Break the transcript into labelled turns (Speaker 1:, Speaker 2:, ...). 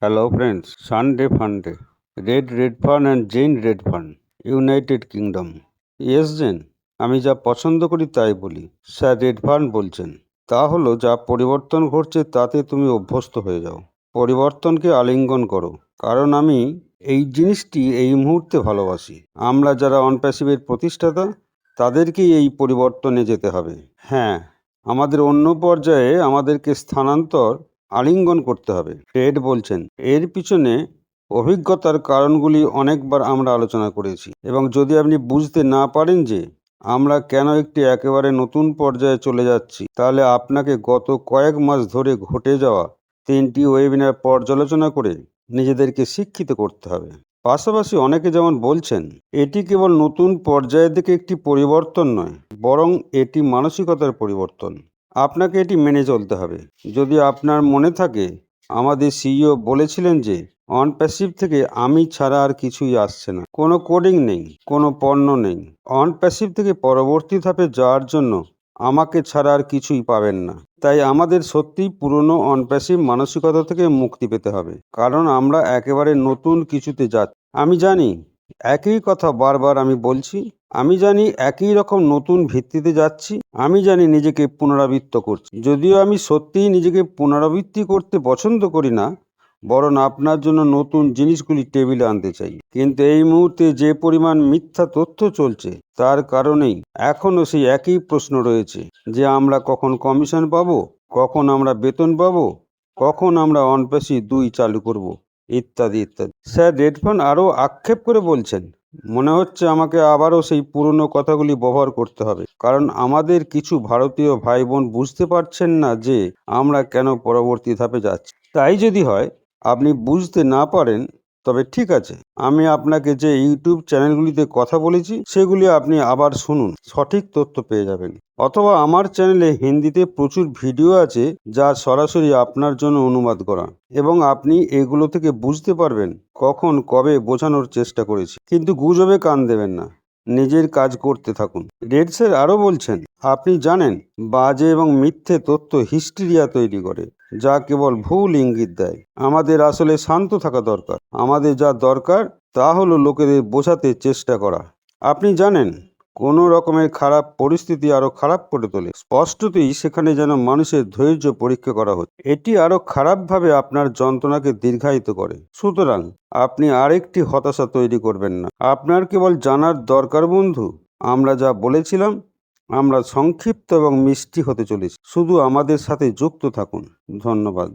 Speaker 1: Hello friends, Sunday Funday. Redfern and Jane Redfern, United Kingdom. Yes Jane, আমি যা পছন্দ করি তাই বলি। স্যার রেডফার্ন বলছেন, তা হলো যা পরিবর্তন ঘটছে তাতে তুমি অভ্যস্ত হয়ে যাও। পরিবর্তনকে আলিঙ্গন করো, কারণ আমি এই জিনিসটি এই মুহূর্তে ভালোবাসি। আমরা যারা অনপ্যাসিভের প্রতিষ্ঠাতা তাদেরকেই এই পরিবর্তনে যেতে হবে। হ্যাঁ, আমাদের অন্য পর্যায়ে আমাদেরকে স্থানান্তর আলিঙ্গন করতে হবে। টেড বলছেন, এর পিছনে অভিজ্ঞতার কারণগুলি অনেকবার আমরা আলোচনা করেছি, এবং যদি আপনি বুঝতে না পারেন যে আমরা কেন একটি একেবারে নতুন পর্যায়ে চলে যাচ্ছি, তাহলে আপনাকে গত কয়েক মাস ধরে ঘটে যাওয়া 3টি ওয়েবিনার পর্যালোচনা করে নিজেদেরকে শিক্ষিত করতে হবে। পাশাপাশি অনেকে যেমন বলছেন, এটি কেবল নতুন পর্যায়ের দিকে একটি পরিবর্তন নয়, বরং এটি মানসিকতার পরিবর্তন। আপনাকে এটি মেনে চলতে হবে। যদি আপনার মনে থাকে, আমাদের সিইও বলেছিলেন যে অনপ্যাসিভ থেকে আমি ছাড়া আর কিছুই আসছে না। কোনো কোডিং নেই, কোনো পণ্য নেই। অনপ্যাসিভ থেকে পরবর্তী ধাপে যাওয়ার জন্য আমাকে ছাড়া আর কিছুই পাবেন না। তাই আমাদের সত্যিই পুরনো অনপ্যাসিভ মানসিকতা থেকে মুক্তি পেতে হবে, কারণ আমরা একেবারে নতুন কিছুতে যাচ্ছি। আমি জানি একই কথা বারবার আমি বলছি, আমি জানি একই রকম নতুন ভিত্তিতে যাচ্ছি, আমি জানি নিজেকে পুনরাবৃত্ত করছি। যদিও আমি সত্যিই নিজেকে পুনরাবৃত্তি করতে পছন্দ করি না, বরং আপনার জন্য নতুন জিনিসগুলি টেবিলে আনতে চাই। কিন্তু এই মুহূর্তে যে পরিমাণ মিথ্যা তথ্য চলছে তার কারণেই এখনও সেই একই প্রশ্ন রয়েছে যে আমরা কখন কমিশন পাবো, কখন আমরা বেতন পাবো, কখন আমরা অনপ্যাসিভ 2 চালু করব, ইত্যাদি ইত্যাদি। স্যার রেডফার্ন আরও আক্ষেপ করে বলছেন, মনে হচ্ছে আমাকে আবারও সেই পুরনো কথাগুলি ব্যবহার করতে হবে, কারণ আমাদের কিছু ভারতীয় ভাই বোন বুঝতে পারছেন না যে আমরা কেন পরবর্তী ধাপে যাচ্ছি। তাই যদি হয় আপনি বুঝতে না পারেন, তবে ঠিক আছে, আমি আপনাকে যে ইউটিউব চ্যানেলগুলিতে কথা বলেছি সেগুলি আপনি আবার শুনুন, সঠিক তথ্য পেয়ে যাবেন। অথবা আমার চ্যানেলে হিন্দিতে প্রচুর ভিডিও আছে যা সরাসরি আপনার জন্য অনুবাদ করা, এবং আপনি এগুলো থেকে বুঝতে পারবেন কখন কবে বোঝানোর চেষ্টা করেছি। কিন্তু গুজবে কান দেবেন না, নিজের কাজ করতে থাকুন। রেড স্যার আরও বলছেন, আপনি জানেন বাজে এবং মিথ্যে তথ্য হিস্টিরিয়া তৈরি করে, যা কেবল ভুল ইঙ্গিত দেয়। আমাদের আসলে শান্ত থাকা দরকার। আমাদের যা দরকার তা হলো লোকেদের বোঝাতে চেষ্টা করা। আপনি জানেন, কোনো রকমের খারাপ পরিস্থিতি আরও খারাপ করে তোলে। স্পষ্টতই সেখানে যেন মানুষের ধৈর্য পরীক্ষা করা হচ্ছে। এটি আরও খারাপভাবে আপনার যন্ত্রণাকে দীর্ঘায়িত করে। সুতরাং আপনি আরেকটি হতাশা তৈরি করবেন না। আপনার কেবল জানার দরকার, বন্ধু, আমরা যা বলেছিলাম, আমরা সংক্ষিপ্ত এবং মিষ্টি হতে চলেছি। শুধু আমাদের সাথে যুক্ত থাকুন। ধন্যবাদ।